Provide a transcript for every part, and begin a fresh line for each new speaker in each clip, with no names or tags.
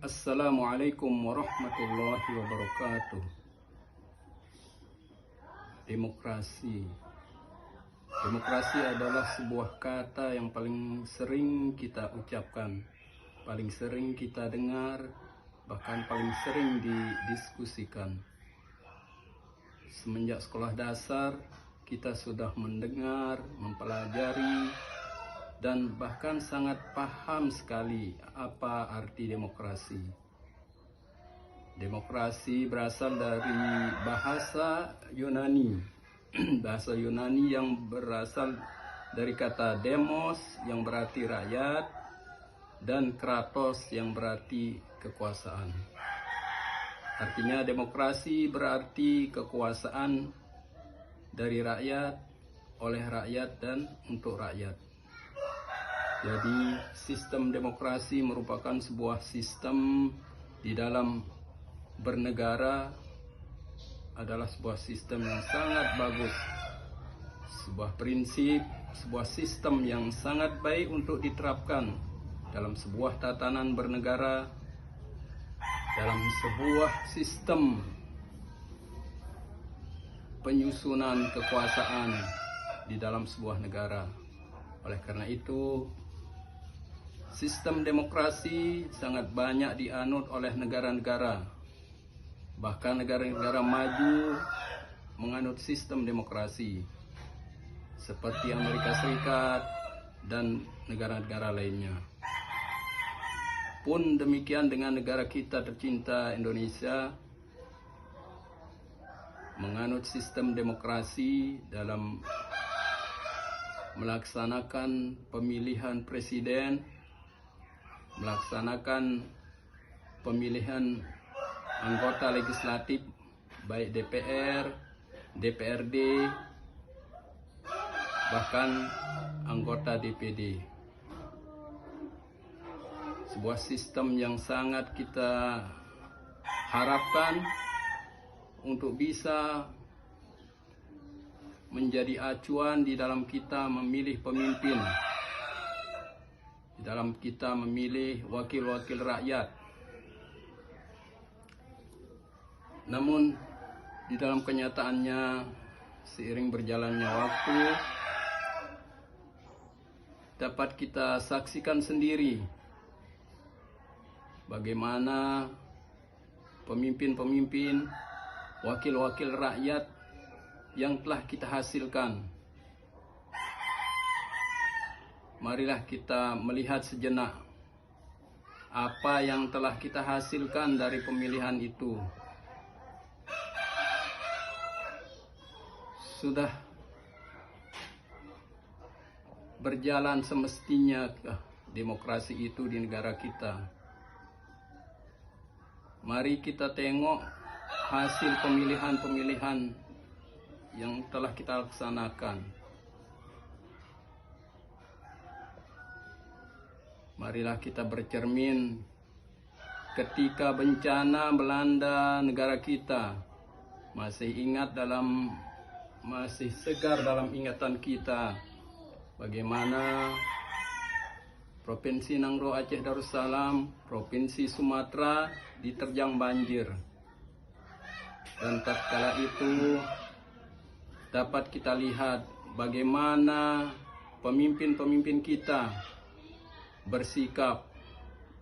Assalamualaikum warahmatullahi wabarakatuh. Demokrasi. Demokrasi adalah sebuah kata yang paling sering kita ucapkan, paling sering kita dengar, bahkan paling sering didiskusikan. Semenjak sekolah dasar, kita sudah mendengar, mempelajari, dan bahkan sangat paham sekali apa arti demokrasi. Demokrasi berasal dari bahasa Yunani. Bahasa Yunani yang berasal dari kata demos yang berarti rakyat dan kratos yang berarti kekuasaan. Artinya demokrasi berarti kekuasaan dari rakyat, oleh rakyat, dan untuk rakyat. Jadi sistem demokrasi merupakan sebuah sistem di dalam bernegara, adalah sebuah sistem yang sangat bagus, sebuah prinsip, sebuah sistem yang sangat baik untuk diterapkan dalam sebuah tatanan bernegara, dalam sebuah sistem penyusunan kekuasaan di dalam sebuah negara. Oleh karena itu, sistem demokrasi sangat banyak dianut oleh negara-negara. Bahkan negara-negara maju menganut sistem demokrasi, seperti Amerika Serikat dan negara-negara lainnya. Pun demikian dengan negara kita tercinta Indonesia, menganut sistem demokrasi dalam melaksanakan pemilihan presiden, melaksanakan pemilihan anggota legislatif, baik DPR, DPRD, bahkan anggota DPD. Sebuah sistem yang sangat kita harapkan untuk bisa menjadi acuan di dalam kita memilih pemimpin, di dalam kita memilih wakil-wakil rakyat. Namun di dalam kenyataannya, seiring berjalannya waktu, dapat kita saksikan sendiri bagaimana pemimpin-pemimpin, wakil-wakil rakyat yang telah kita hasilkan. Marilah kita melihat sejenak apa yang telah kita hasilkan dari pemilihan itu. Sudah berjalan semestinya demokrasi itu di negara kita. Mari kita tengok hasil pemilihan-pemilihan yang telah kita laksanakan. Marilah kita bercermin ketika bencana melanda negara kita. Masih segar dalam ingatan kita bagaimana Provinsi Nangro Aceh Darussalam, Provinsi Sumatera diterjang banjir. Dan tatkala itu dapat kita lihat bagaimana pemimpin-pemimpin kita bersikap,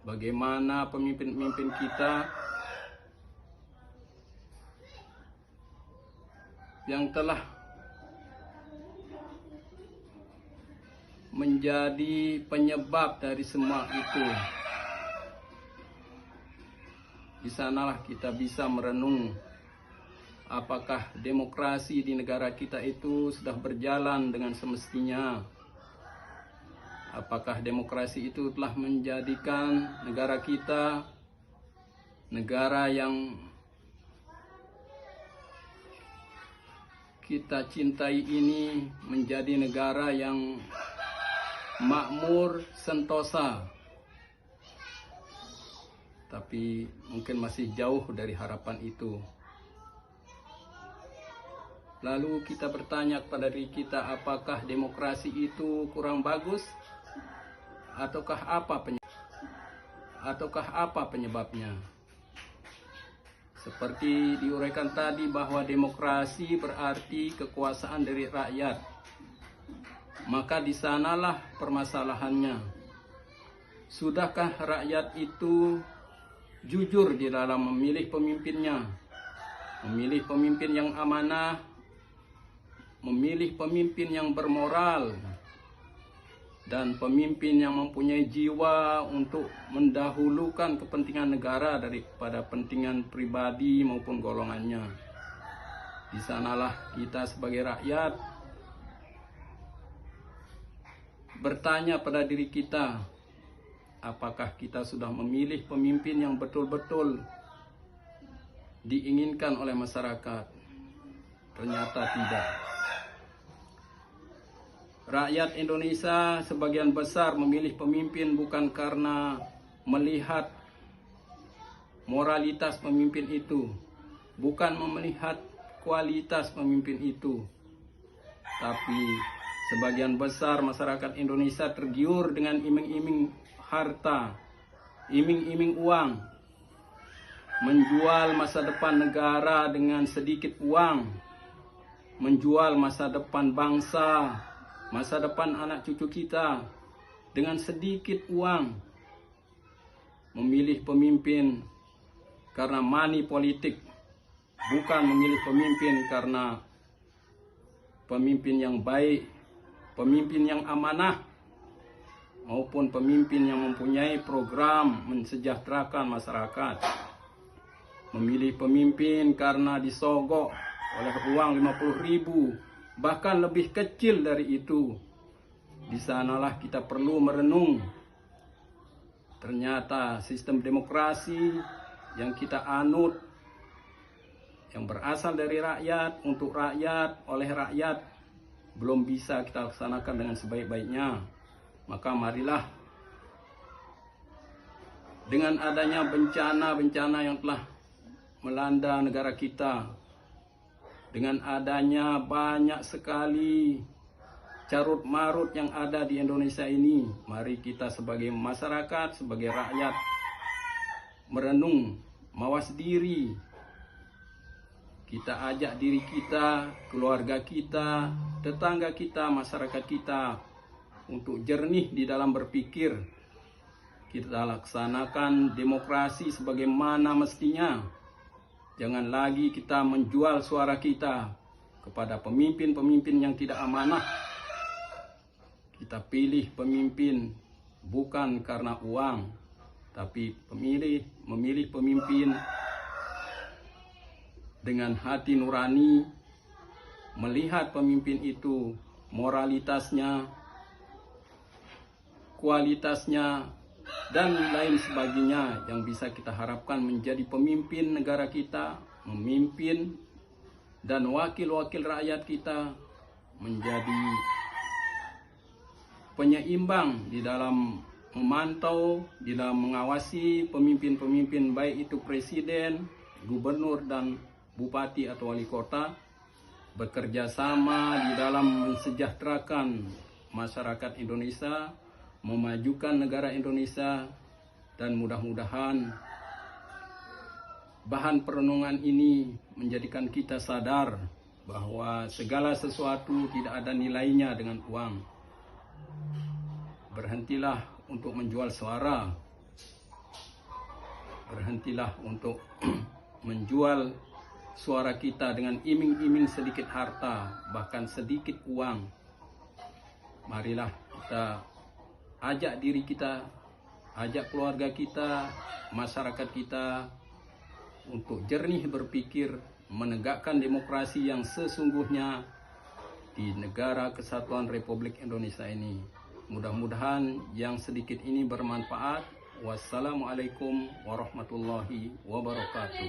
bagaimana pemimpin-pemimpin kita yang telah menjadi penyebab dari semua itu. Di sanalah kita bisa merenung apakah demokrasi di negara kita itu sudah berjalan dengan semestinya. Apakah demokrasi itu telah menjadikan negara kita negara yang kita cintai ini menjadi negara yang makmur, sentosa. Tapi mungkin masih jauh dari harapan itu. Lalu kita bertanya kepada diri kita, apakah demokrasi itu kurang bagus? Ataukah apa penyebabnya? ataukah apa penyebabnya? Seperti diuraikan tadi bahwa demokrasi berarti kekuasaan dari rakyat. Maka di sanalah permasalahannya. Sudahkah rakyat itu jujur di dalam memilih pemimpinnya? Memilih pemimpin yang amanah, memilih pemimpin yang bermoral, dan pemimpin yang mempunyai jiwa untuk mendahulukan kepentingan negara daripada kepentingan pribadi maupun golongannya. Di sanalah kita sebagai rakyat bertanya pada diri kita, apakah kita sudah memilih pemimpin yang betul-betul diinginkan oleh masyarakat? Ternyata tidak. Rakyat Indonesia sebagian besar memilih pemimpin bukan karena melihat moralitas pemimpin itu, bukan melihat kualitas pemimpin itu, tapi sebagian besar masyarakat Indonesia tergiur dengan iming-iming harta, iming-iming uang, menjual masa depan negara dengan sedikit uang, menjual masa depan bangsa, masa depan anak cucu kita dengan sedikit uang. Memilih pemimpin karena money politik, bukan memilih pemimpin karena pemimpin yang baik, pemimpin yang amanah, maupun pemimpin yang mempunyai program mensejahterakan masyarakat. Memilih pemimpin karena disogok oleh uang 50.000, bahkan lebih kecil dari itu. Di sanalah kita perlu merenung. Ternyata sistem demokrasi yang kita anut, yang berasal dari rakyat, untuk rakyat, oleh rakyat, belum bisa kita laksanakan dengan sebaik-baiknya. Maka marilah, dengan adanya bencana-bencana yang telah melanda negara kita, dengan adanya banyak sekali carut marut yang ada di Indonesia ini, mari kita sebagai masyarakat, sebagai rakyat merenung, mawas diri. Kita ajak diri kita, keluarga kita, tetangga kita, masyarakat kita untuk jernih di dalam berpikir. Kita laksanakan demokrasi sebagaimana mestinya. Jangan lagi kita menjual suara kita kepada pemimpin-pemimpin yang tidak amanah. Kita pilih pemimpin bukan karena uang, tapi memilih pemimpin dengan hati nurani, melihat pemimpin itu moralitasnya, kualitasnya, dan lain sebagainya yang bisa kita harapkan menjadi pemimpin negara kita, memimpin dan wakil-wakil rakyat kita menjadi penyeimbang di dalam memantau, di dalam mengawasi pemimpin-pemimpin, baik itu presiden, gubernur, dan bupati atau wali kota, bekerja sama di dalam mensejahterakan masyarakat Indonesia, memajukan negara Indonesia, dan mudah-mudahan bahan perenungan ini menjadikan kita sadar bahwa segala sesuatu tidak ada nilainya dengan uang. Berhentilah untuk menjual suara, berhentilah untuk menjual suara kita dengan iming-iming sedikit harta, bahkan sedikit uang. Marilah kita ajak diri kita, ajak keluarga kita, masyarakat kita untuk jernih berpikir, menegakkan demokrasi yang sesungguhnya di negara Kesatuan Republik Indonesia ini. Mudah-mudahan yang sedikit ini bermanfaat. Wassalamualaikum warahmatullahi wabarakatuh.